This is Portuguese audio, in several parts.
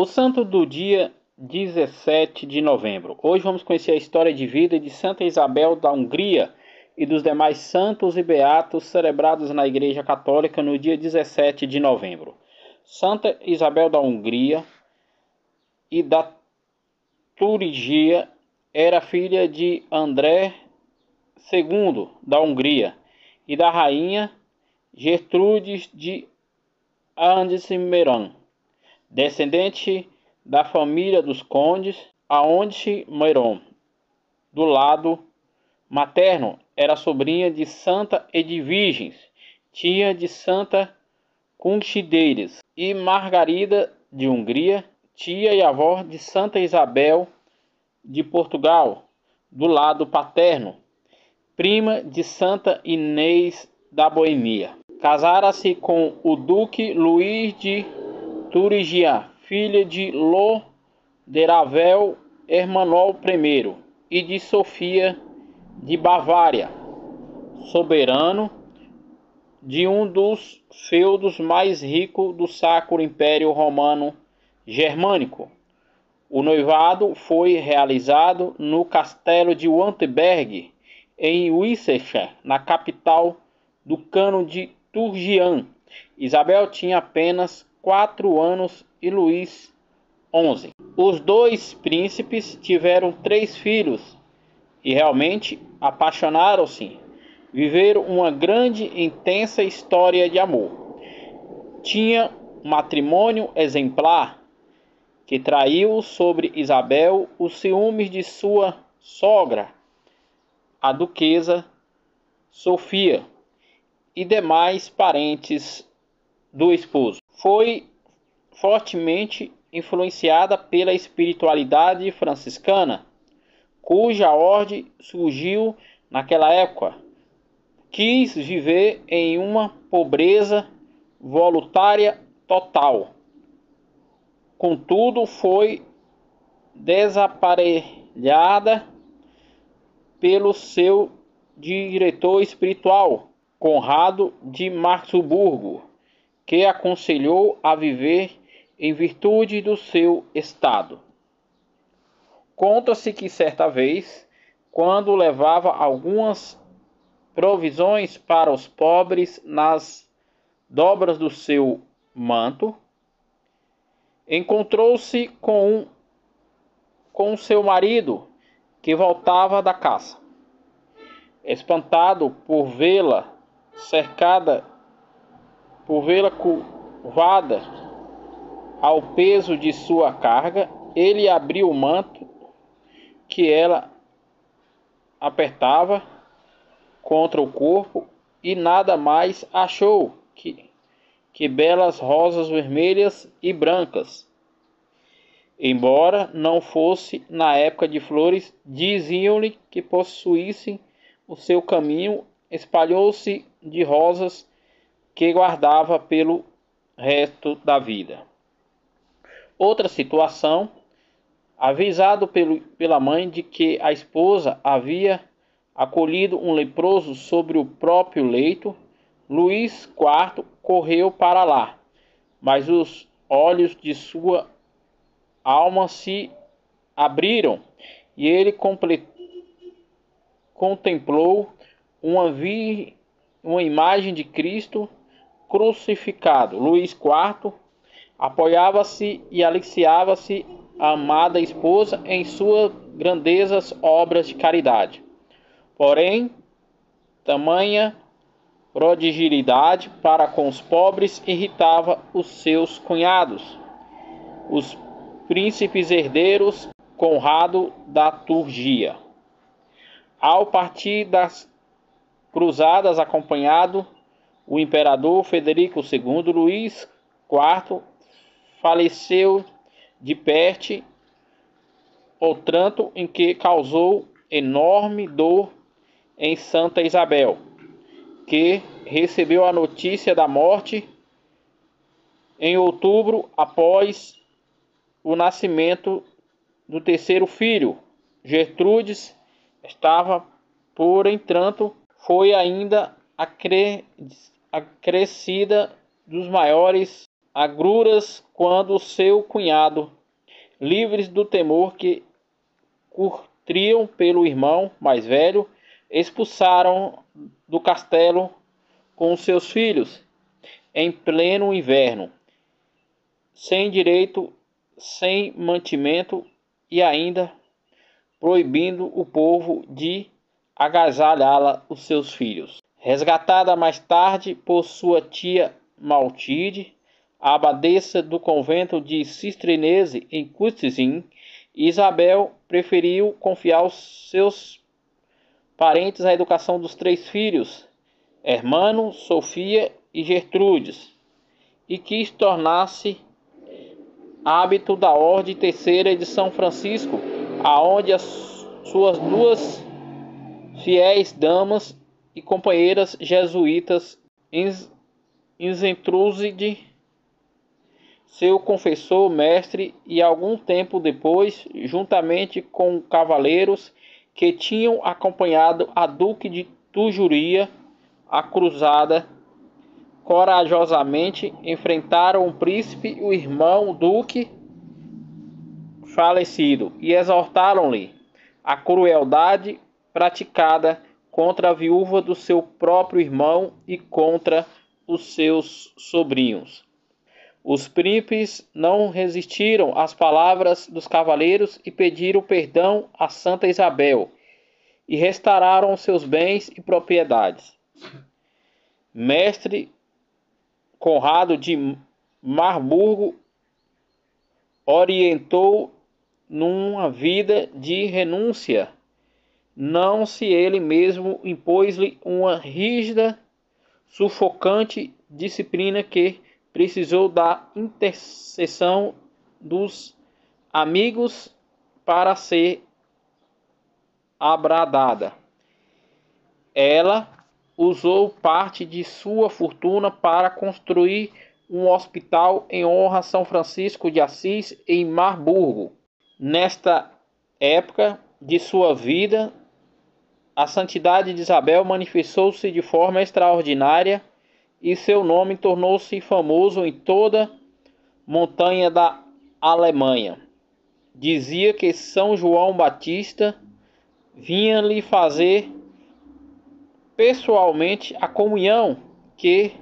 O santo do dia 17 de novembro. Hoje vamos conhecer a história de vida de Santa Isabel da Hungria e dos demais santos e beatos celebrados na Igreja Católica no dia 17 de novembro. Santa Isabel da Hungria e da Turígia era filha de André II da Hungria e da rainha Gertrudes de Anjou, descendente da família dos condes Anjou. Do lado materno, era sobrinha de Santa Edviges, tia de Santa Cunchideiras, e Margarida de Hungria, tia e avó de Santa Isabel de Portugal. Do lado paterno, prima de Santa Inês da Boêmia. Casara-se com o duque Luís de Turígia, filha de Loderavel Emanuel I e de Sofia de Bavária, soberano de um dos feudos mais ricos do Sacro Império Romano Germânico. O noivado foi realizado no castelo de Wantenberg, em Worcester, na capital do Cano de Turgian. Isabel tinha apenas 4 anos e Luís 11. Os dois príncipes tiveram 3 filhos e realmente apaixonaram-se. Viveram uma grande e intensa história de amor. Tinha um matrimônio exemplar que traiu sobre Isabel os ciúmes de sua sogra, a duquesa Sofia, e demais parentes do esposo. Foi fortemente influenciada pela espiritualidade franciscana, cuja ordem surgiu naquela época. Quis viver em uma pobreza voluntária total. Contudo, foi desaparelhada pelo seu diretor espiritual, Conrado de Marburgo, que aconselhou a viver em virtude do seu estado. Conta-se que certa vez, quando levava algumas provisões para os pobres nas dobras do seu manto, encontrou-se com seu marido, que voltava da caça. Espantado por vê-la curvada ao peso de sua carga, ele abriu o manto que ela apertava contra o corpo e nada mais achou que belas rosas vermelhas e brancas. Embora não fosse na época de flores, diziam-lhe que possuísse o seu caminho, espalhou-se de rosas que guardava pelo resto da vida. Outra situação, avisado pela mãe de que a esposa havia acolhido um leproso sobre o próprio leito, Luís IV correu para lá, mas os olhos de sua alma se abriram e ele contemplou uma imagem de Cristo crucificado. Luís IV apoiava-se e aliciava-se a amada esposa em suas grandes obras de caridade. Porém, tamanha prodigalidade para com os pobres irritava os seus cunhados, os príncipes herdeiros Conrado da Turgia. Ao partir das cruzadas acompanhado o imperador Frederico II, Luís IV faleceu de peste, o tranto em que causou enorme dor em Santa Isabel, que recebeu a notícia da morte em outubro após o nascimento do terceiro filho. Gertrudes estava, por entanto, foi ainda acrescida dos maiores agruras quando seu cunhado, livres do temor que curtriam pelo irmão mais velho, expulsaram do castelo com seus filhos em pleno inverno, sem direito, sem mantimento e ainda proibindo o povo de agasalhá-la os seus filhos. Resgatada mais tarde por sua tia Maltide, a abadesa do convento de Cistrinese em Custizin, Isabel preferiu confiar aos seus parentes a educação dos 3 filhos, Hermano, Sofia e Gertrudes, e quis tornar-se hábito da Ordem Terceira de São Francisco, aonde as suas 2 fiéis damas e companheiras jesuítas, Isentrude, seu confessor, mestre, e algum tempo depois, juntamente com cavaleiros que tinham acompanhado a Duque de Tujuria, a cruzada, corajosamente enfrentaram o príncipe e o irmão duque falecido e exortaram-lhe a crueldade praticada contra a viúva do seu próprio irmão e contra os seus sobrinhos. Os príncipes não resistiram às palavras dos cavaleiros e pediram perdão a Santa Isabel e restauraram seus bens e propriedades. Mestre Conrado de Marburgo orientou numa vida de renúncia. Não se ele mesmo impôs-lhe uma rígida, sufocante disciplina que precisou da intercessão dos amigos para ser abradada. Ela usou parte de sua fortuna para construir um hospital em honra a São Francisco de Assis em Marburgo. Nesta época de sua vida, a santidade de Isabel manifestou-se de forma extraordinária e seu nome tornou-se famoso em toda a montanha da Alemanha. Dizia que São João Batista vinha lhe fazer pessoalmente a comunhão, que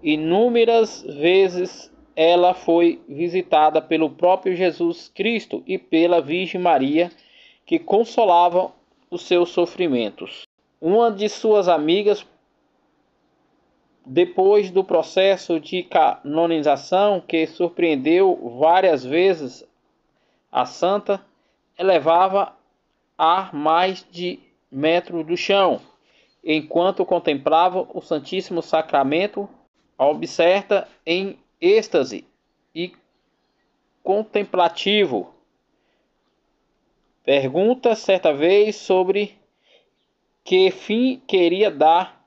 inúmeras vezes ela foi visitada pelo próprio Jesus Cristo e pela Virgem Maria, que consolavam os seus sofrimentos. Uma de suas amigas, depois do processo de canonização que surpreendeu várias vezes a santa, elevava a mais de metro do chão, enquanto contemplava o Santíssimo Sacramento, obserta em êxtase e contemplativo. Pergunta certa vez sobre que fim queria dar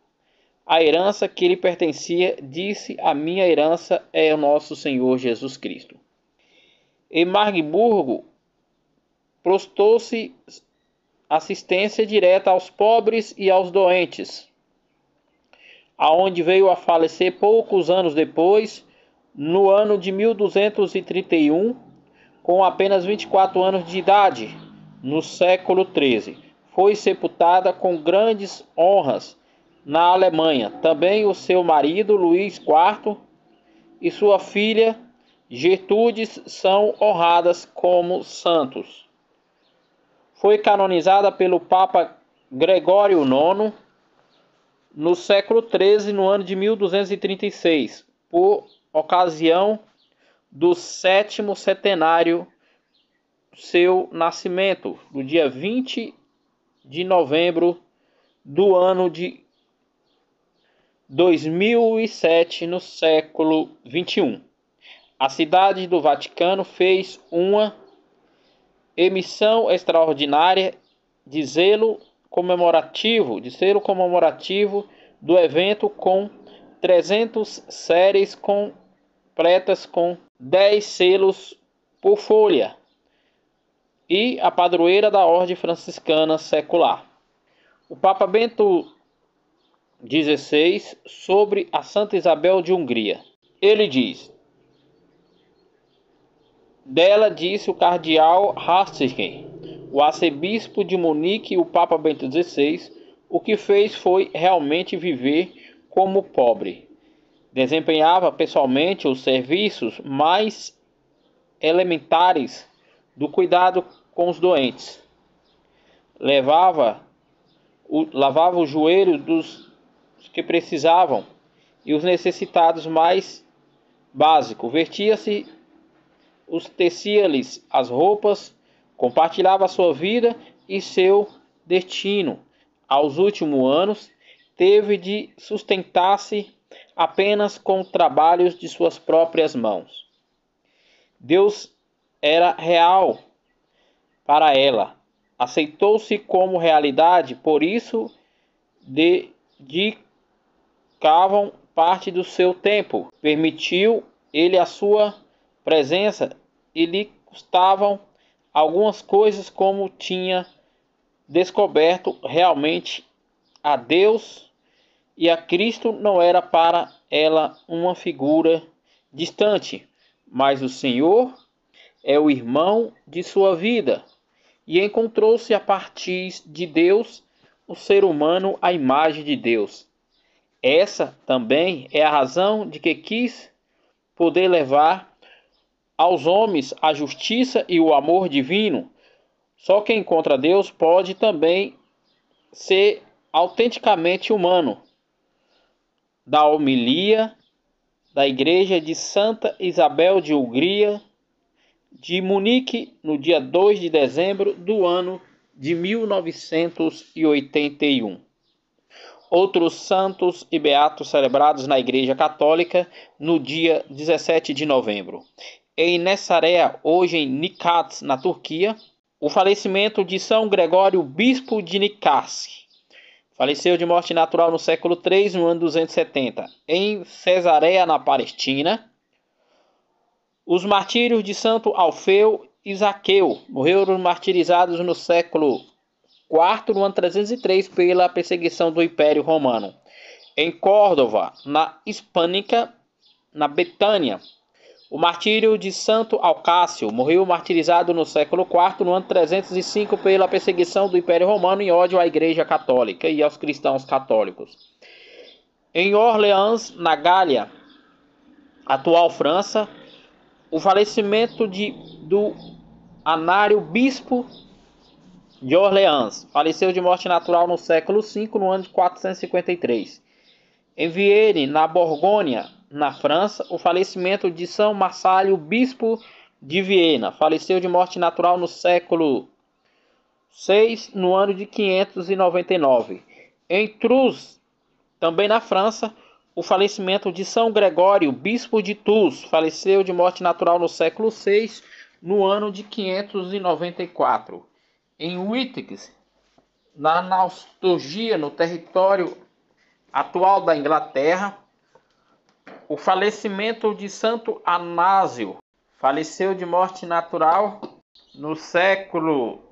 à herança que lhe pertencia. Disse: a minha herança é o nosso Senhor Jesus Cristo. Em Marburgo, prestou-se assistência direta aos pobres e aos doentes, aonde veio a falecer poucos anos depois, no ano de 1231, com apenas 24 anos de idade, no século XIII. Foi sepultada com grandes honras na Alemanha. Também o seu marido, Luís IV, e sua filha, Gertrudes, são honradas como santos. Foi canonizada pelo Papa Gregório IX no século XIII, no ano de 1236, por ocasião do 7º centenário seu nascimento, no dia 20 de novembro do ano de 2007, no século XXI. A cidade do Vaticano fez uma emissão extraordinária de selo comemorativo do evento, com 300 séries completas com 10 selos por folha, e a padroeira da Ordem Franciscana Secular. O Papa Bento XVI, sobre a Santa Isabel de Hungria. Ele diz: Dela disse o cardeal Ratzinger, o arcebispo de Munique e o Papa Bento XVI, o que fez foi realmente viver como pobre. Desempenhava pessoalmente os serviços mais elementares do cuidado com os doentes. Lavava os joelhos dos que precisavam e os necessitados mais básicos. Tecia-lhes as roupas, compartilhava a sua vida e seu destino. Aos últimos anos, teve de sustentar-se apenas com trabalhos de suas próprias mãos. Deus era real para ela. Aceitou-se como realidade, por isso dedicavam parte do seu tempo. Permitiu ele a sua presença e lhe custavam algumas coisas, como tinha descoberto realmente a Deus e a Cristo não era para ela uma figura distante, mas o Senhor é o irmão de sua vida, e encontrou-se a partir de Deus o ser humano à imagem de Deus. Essa também é a razão de que quis poder levar aos homens a justiça e o amor divino. Só quem encontra Deus pode também ser autenticamente humano. Da homilia da Igreja de Santa Isabel de Hungria, de Munique, no dia 2 de dezembro do ano de 1981. Outros santos e beatos celebrados na Igreja Católica no dia 17 de novembro. Em Nessaréia, hoje em Nikats, na Turquia, o falecimento de São Gregório, bispo de Nicasse. Faleceu de morte natural no século III, no ano 270. Em Cesareia, na Palestina, os martírios de Santo Alfeu e Zaqueu morreram martirizados no século IV, no ano 303, pela perseguição do Império Romano. Em Córdoba, na Hispânica, na Betânia, o martírio de Santo Alcácio morreu martirizado no século IV, no ano 305, pela perseguição do Império Romano em ódio à Igreja Católica e aos cristãos católicos. Em Orleans, na Gália, atual França, o falecimento do Anário, bispo de Orleans, faleceu de morte natural no século V, no ano de 453. Em Vienne, na Borgonha, na França, o falecimento de São Marsalho, bispo de Viena, faleceu de morte natural no século VI, no ano de 599. Em Tours, também na França, o falecimento de São Gregório, bispo de Tours, faleceu de morte natural no século VI, no ano de 594. Em Wittenberg, na Nostalgia, no território atual da Inglaterra, o falecimento de Santo Anásio, faleceu de morte natural no século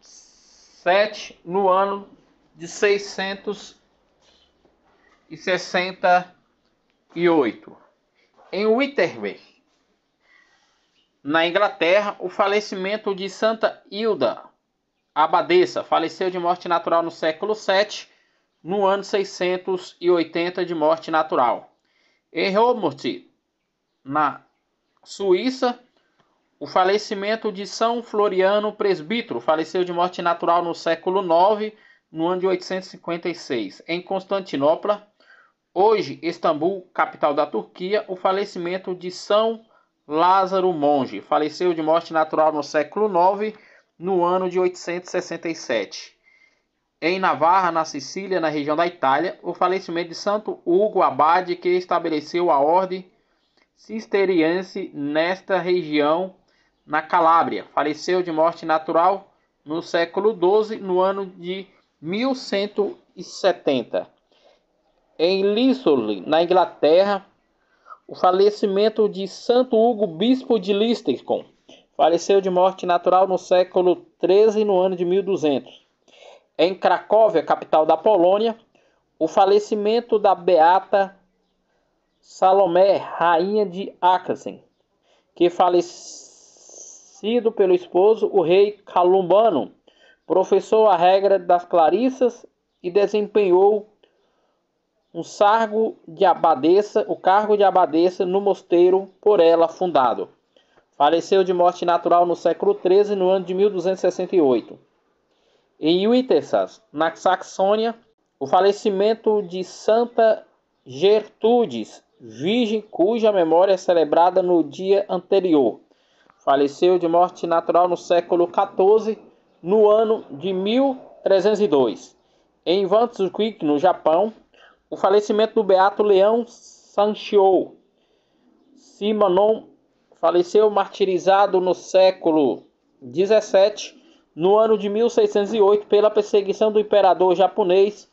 VII, no ano de 668. Em Wittenberg, na Inglaterra, o falecimento de Santa Hilda, abadesa, faleceu de morte natural no século VII, no ano 680 de morte natural. Em Romort, na Suíça, o falecimento de São Floriano Presbítero, faleceu de morte natural no século IX, no ano de 856. Em Constantinopla, hoje Istambul, capital da Turquia, o falecimento de São Lázaro Monge, faleceu de morte natural no século IX, no ano de 867. Em Navarra, na Sicília, na região da Itália, o falecimento de Santo Hugo Abade, que estabeleceu a ordem cisterciense nesta região, na Calábria. Faleceu de morte natural no século XII, no ano de 1170. Em Lincoln, na Inglaterra, o falecimento de Santo Hugo, bispo de Liechtenstein. Faleceu de morte natural no século XIII, no ano de 1200. Em Cracóvia, capital da Polônia, o falecimento da beata Salomé, rainha de Aachen, que faleceu falecido pelo esposo, o rei Calumbano, professou a regra das Clarissas e desempenhou o cargo de abadesa no mosteiro por ela fundado. Faleceu de morte natural no século XIII, no ano de 1268. Em Wittenberg, na Saxônia, o falecimento de Santa Gertrudes, virgem cuja memória é celebrada no dia anterior. Faleceu de morte natural no século XIV, no ano de 1302. Em Wandsworth, no Japão, o falecimento do beato Leão Sanshio Simenon faleceu martirizado no século XVII, no ano de 1608, pela perseguição do imperador japonês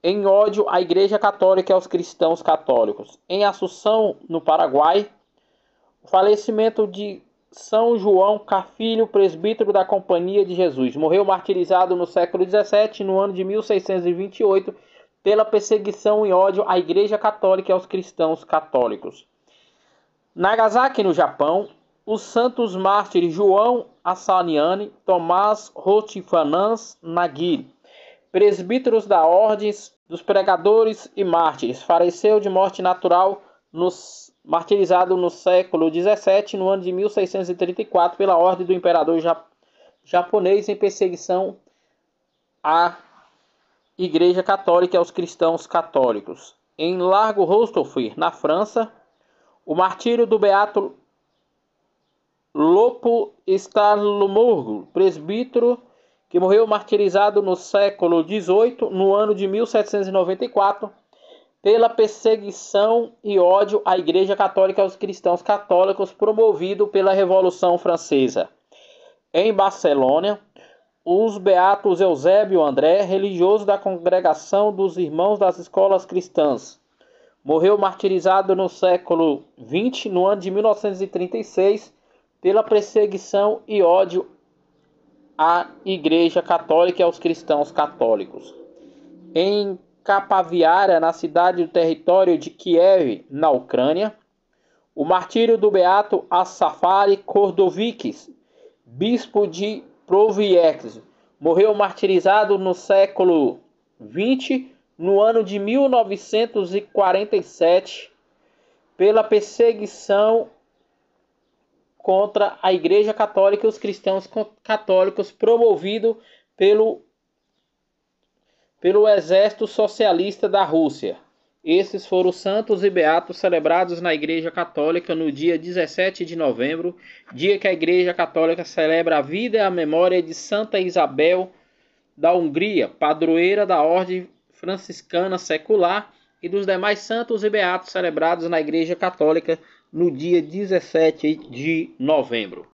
em ódio à Igreja Católica e aos cristãos católicos. Em Assunção, no Paraguai, o falecimento de São João Carfilho, presbítero da Companhia de Jesus. Morreu martirizado no século XVII, no ano de 1628, pela perseguição e ódio à Igreja Católica e aos cristãos católicos. Nagasaki, no Japão, os santos mártires João Assaniani, Tomás Rotifanans Nagiri, presbíteros da Ordem dos Pregadores e Mártires, faleceu de morte natural martirizado no século XVII, no ano de 1634, pela ordem do imperador japonês em perseguição à Igreja Católica e aos cristãos católicos. Em Largo Rostoffer, na França, o martírio do beato Lopo Stalmurgo, presbítero, que morreu martirizado no século XVIII, no ano de 1794, pela perseguição e ódio à Igreja Católica e aos cristãos católicos, promovido pela Revolução Francesa. Em Barcelona, os beatos Eusébio André, religioso da Congregação dos Irmãos das Escolas Cristãs, morreu martirizado no século XX, no ano de 1936, pela perseguição e ódio à Igreja Católica e aos cristãos católicos. Em Capaviária, na cidade do território de Kiev, na Ucrânia, o martírio do beato Assafari Kordovikis, bispo de Proviex, morreu martirizado no século XX, no ano de 1947, pela perseguição contra a Igreja Católica e os cristãos católicos, promovido pelo Exército Socialista da Rússia. Esses foram os santos e beatos celebrados na Igreja Católica no dia 17 de novembro, dia que a Igreja Católica celebra a vida e a memória de Santa Isabel da Hungria, padroeira da Ordem Franciscana Secular, e dos demais santos e beatos celebrados na Igreja Católica no dia 17 de novembro.